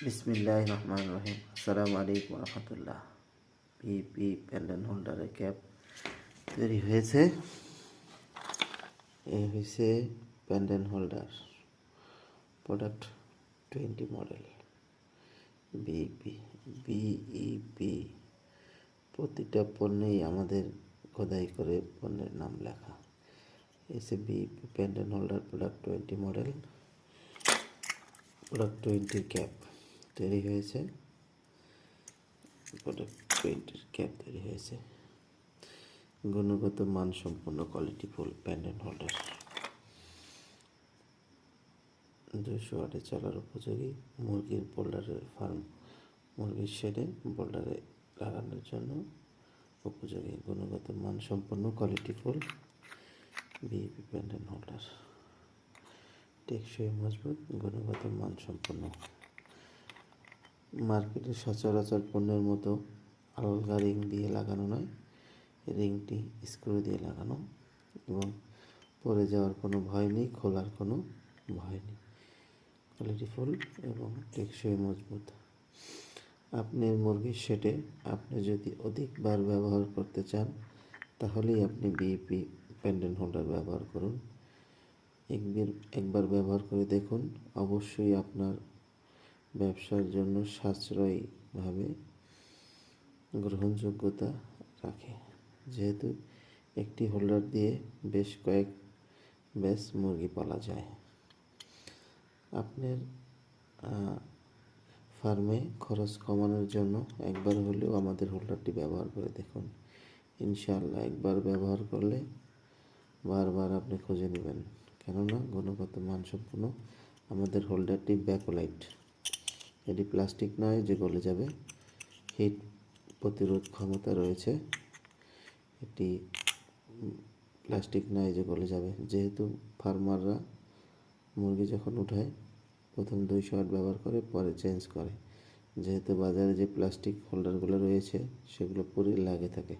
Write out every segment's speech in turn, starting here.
বিসমিল্লাহির রহমানির রহিম। আসসালামু আলাইকুম রহমতুল্লাহ। পিপি প্যান্ডেল হোল্ডারের ক্যাপ তৈরি হয়েছে। এ হয়েছে pandal holder product 20 model BEP. BEP প্রতিটা পণ্যেই আমাদের খোদাই করে পণ্যের নাম লেখা। এসে BEP pandal holder product 20 model product 20 cap তৈরি হয়েছে। প্রোডাক্ট 20 ক্যাপ তৈরি হয়েছে। গুণগত মানসম্পন্ন কোয়ালিটিফুল প্যান্ডেল হোল্ডার 200 ওয়াটে চলার উপযোগী। মুরগির বোল্ডারের ফার্ম, মুরগির শেডে বোল্ডারে লাগানোর জন্য উপযোগী। গুণগত মানসম্পন্ন কোয়ালিটিফুল বিইপি প্যান্ডেল হোল্ডার, টেকসই মজবুত, গুণগত মানসম্পন্ন। মার্কেটে সচরাচর পণ্যের মতো আলগা রিং দিয়ে লাগানো নয়, রিংটি স্ক্রু দিয়ে লাগানো এবং পড়ে যাওয়ার কোনো ভয় নেই, খোলার কোনো ভয় নেই। কোয়ালিটিফুল এবং টেকসই মজবুত। আপনার মুরগির শেডে আপনি যদি অধিকবার ব্যবহার করতে চান তাহলেই আপনি বিইপি প্যান্ডেল হোল্ডার ব্যবহার করুন। একবার ব্যবহার করে দেখুন, অবশ্যই আপনার ব্যবসার জন্য সাশ্রয়ীভাবে গ্রহণযোগ্যতা রাখে, যেহেতু একটি হোল্ডার দিয়ে বেশ কয়েক ব্যাচ মুরগি পালা যায়। আপনার ফার্মে খরচ কমানোর জন্য একবার হলেও আমাদের হোল্ডারটি ব্যবহার করে দেখুন। ইনশাআল্লাহ একবার ব্যবহার করলে বারবার আপনি খুঁজে নেবেন, কেননা গুণগত মানসম্পন্ন আমাদের হোল্ডারটি ব্যাকলাইট। এটি প্লাস্টিক নয় যে গলে যাবে, হিট প্রতিরোধ ক্ষমতা রয়েছে। এটি প্লাস্টিক নয় যে গলে যাবে, যেহেতু ফার্মাররা মুরগি যখন উঠায় প্রথম 200 ওয়াট ব্যবহার করে, পরে চেঞ্জ করে। যেহেতু বাজারে যে প্লাস্টিক হোল্ডারগুলো রয়েছে সেগুলো পুরো লাগে থাকে,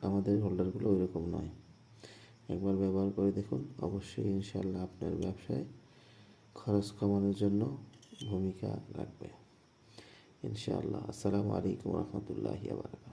আমাদের হোল্ডারগুলো ওই রকম নয়। একবার ব্যবহার করে দেখুন, অবশ্যই ইনশাআল্লাহ আপনার ব্যবসায় খরচ কমানোর জন্য ভূমিকা রাখবে ইনশাআল্লাহ। আসসালামু আলাইকুম রহমতুল্লাহি ওয়া বারাকাতুহু।